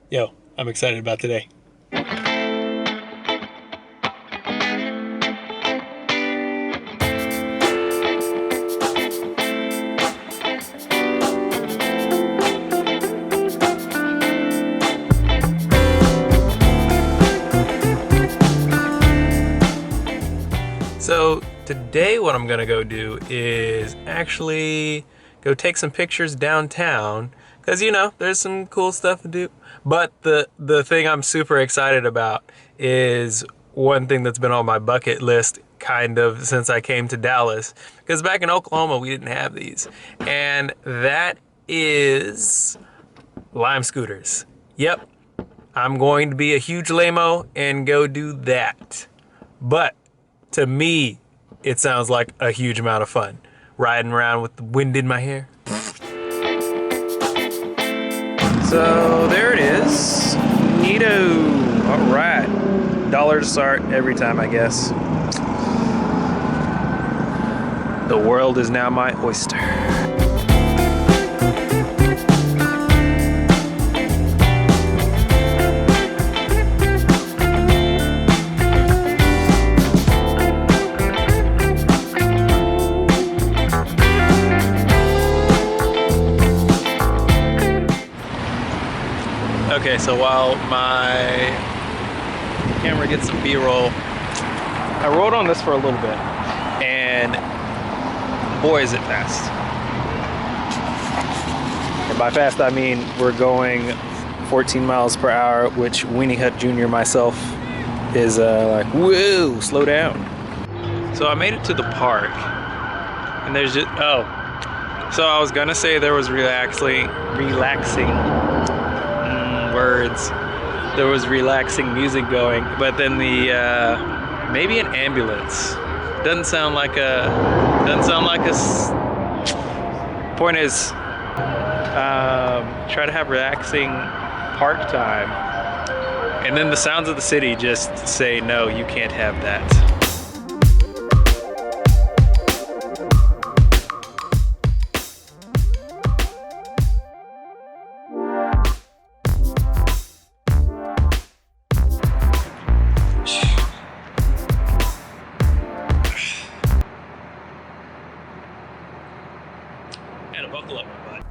Yo, I'm excited about today. So today what I'm gonna go do is actually go take some pictures downtown because there's some cool stuff to do. But the thing I'm super excited about is one thing that's been on my bucket list kind of since I came to Dallas, because back in Oklahoma we didn't have these, and that is Lime scooters. Yep, I'm going to be a huge lame-o and go do that. But to me, it sounds like a huge amount of fun. Riding around with the wind in my hair. So there it is. Neato. All right. $1 to start every time, I guess. The world is now my oyster. Okay, so while my camera gets some B-roll, I rode on this for a little bit, and boy is it fast. And by fast I mean we're going 14 miles per hour, which Weenie Hut Jr. myself is like, whoa, slow down. So I made it to the park, and there's just, so I was gonna say there was relaxing words. There was relaxing music going, but then the maybe an ambulance. Doesn't sound like a. Point is, try to have relaxing park time, and then the sounds of the city just say no, you can't have that.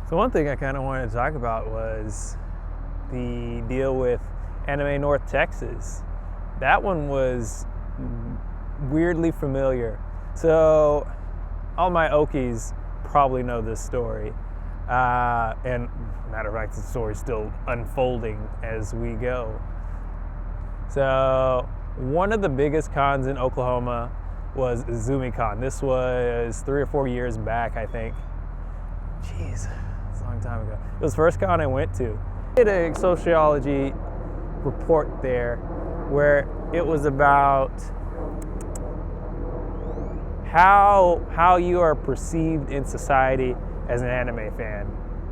So one thing I kind of wanted to talk about was the deal with Anime North Texas. That one was weirdly familiar. So all my Okies probably know this story. And matter of fact, the story's still unfolding as we go. So one of the biggest cons in Oklahoma was ZumiCon. This was 3 or 4 years back, I think. Jeez, that's a long time ago. It was the first con I went to. I did a sociology report there where it was about how you are perceived in society as an anime fan,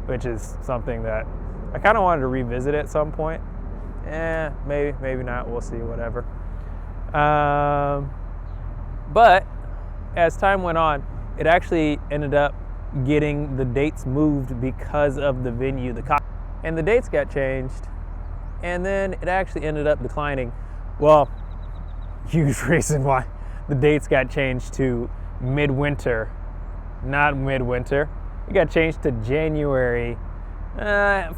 which is something that I kind of wanted to revisit at some point. Maybe not. We'll see, whatever. But as time went on, it actually ended up getting the dates moved because of the venue, and the dates got changed, and then it actually ended up declining. Well, huge reason why the dates got changed to midwinter, not midwinter. It got changed to January,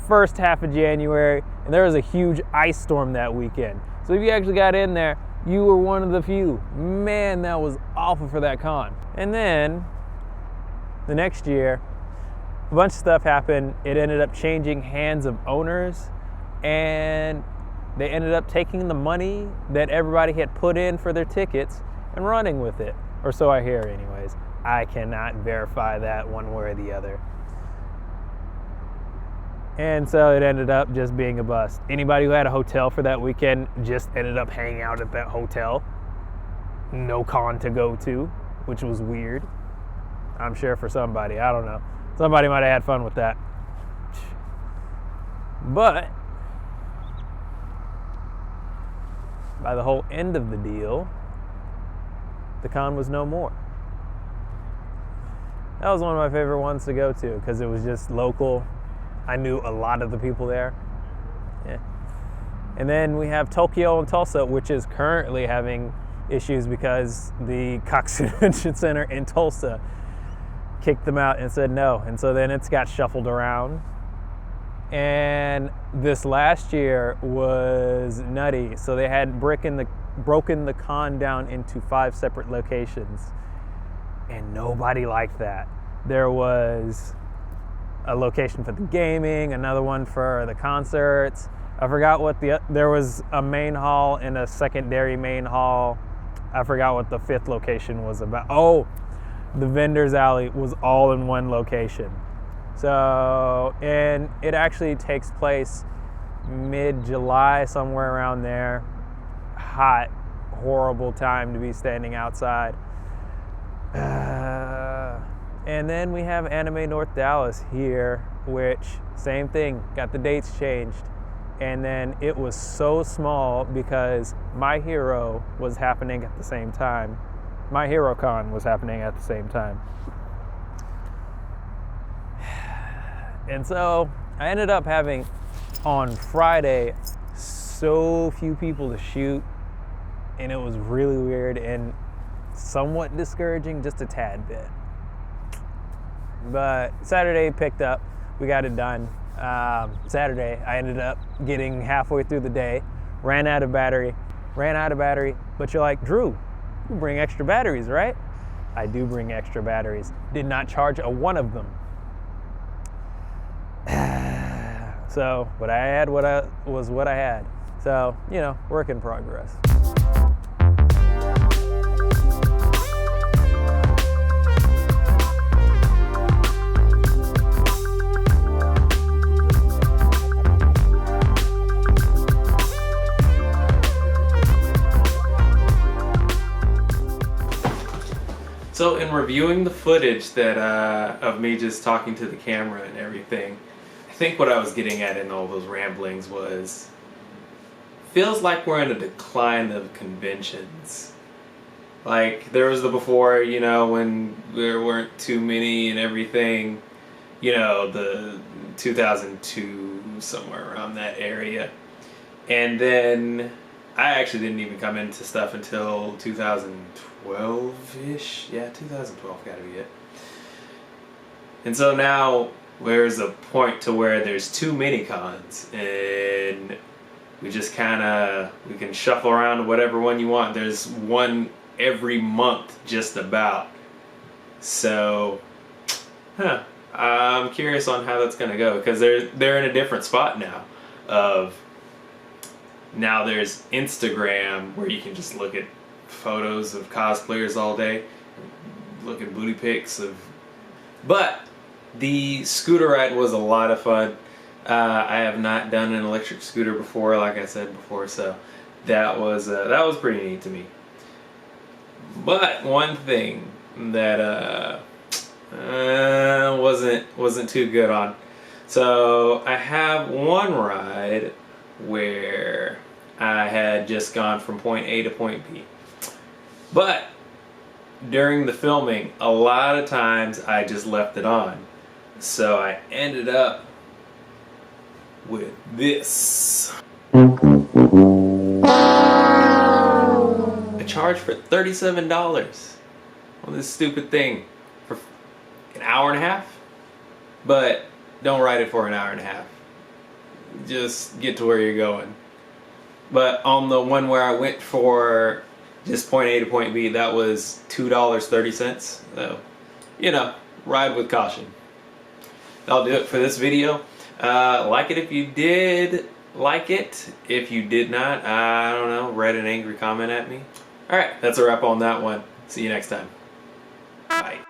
first half of January, and there was a huge ice storm that weekend. So if you actually got in there, you were one of the few. Man, that was awful for that con. And then the next year, a bunch of stuff happened. It ended up changing hands of owners, and they ended up taking the money that everybody had put in for their tickets and running with it. Or so I hear anyways. I cannot verify that one way or the other. And so it ended up just being a bust. Anybody who had a hotel for that weekend just ended up hanging out at that hotel. No con to go to, which was weird. I'm sure for somebody, I don't know. Somebody might have had fun with that. But by the whole end of the deal, the con was no more. That was one of my favorite ones to go to because it was just local. I knew a lot of the people there, Yeah. And then we have Tokyo and Tulsa, which is currently having issues because the Cox Convention Center in Tulsa kicked them out and said no. And so then it's got shuffled around. And this last year was nutty. So they had broken the con down into 5 separate locations. And nobody liked that. There was a location for the gaming, another one for the concerts. I forgot what there was a main hall and a secondary main hall. I forgot what the 5th location was about. Oh, the vendors alley was all in one location. So, and it actually takes place mid-July, somewhere around there. Hot, horrible time to be standing outside. And then we have Anime North Dallas here, which, same thing, got the dates changed. And then it was so small because My Hero was happening at the same time. My Hero Con was happening at the same time. And so I ended up having, on Friday, so few people to shoot, and it was really weird and somewhat discouraging, just a tad bit. But Saturday picked up, we got it done. Saturday, I ended up getting halfway through the day, ran out of battery, but you're like, Drew, you bring extra batteries, right? I do bring extra batteries. Did not charge a one of them. So what I had was what I had. So, you know, work in progress. So in reviewing the footage that of me just talking to the camera and everything, I think what I was getting at in all those ramblings was, feels like we're in a decline of conventions. Like, there was the before, you know, when there weren't too many and everything, you know, the 2002, somewhere around that area. And then I actually didn't even come into stuff until 2012-ish. Yeah, 2012 gotta be it. And so now there's a point to where there's too many cons, and we just we can shuffle around to whatever one you want. There's one every month, just about. So, I'm curious on how that's gonna go, because they're in a different spot now. Now there's Instagram, where you can just look at photos of cosplayers all day, look at booty pics of. But the scooter ride was a lot of fun. I have not done an electric scooter before, like I said before, so that was pretty neat to me. But one thing that wasn't too good on. So I have one ride where I had just gone from point A to point B. But during the filming, a lot of times I just left it on. So I ended up with this. I charged for $37 on this stupid thing for an hour and a half. But don't ride it for an hour and a half. Just get to where you're going. But on the one where I went for just point A to point B, that was $2.30. So, you know, ride with caution. That'll do it for this video. Like it if you did like it. If you did not, I don't know, write an angry comment at me. Alright, that's a wrap on that one. See you next time. Bye.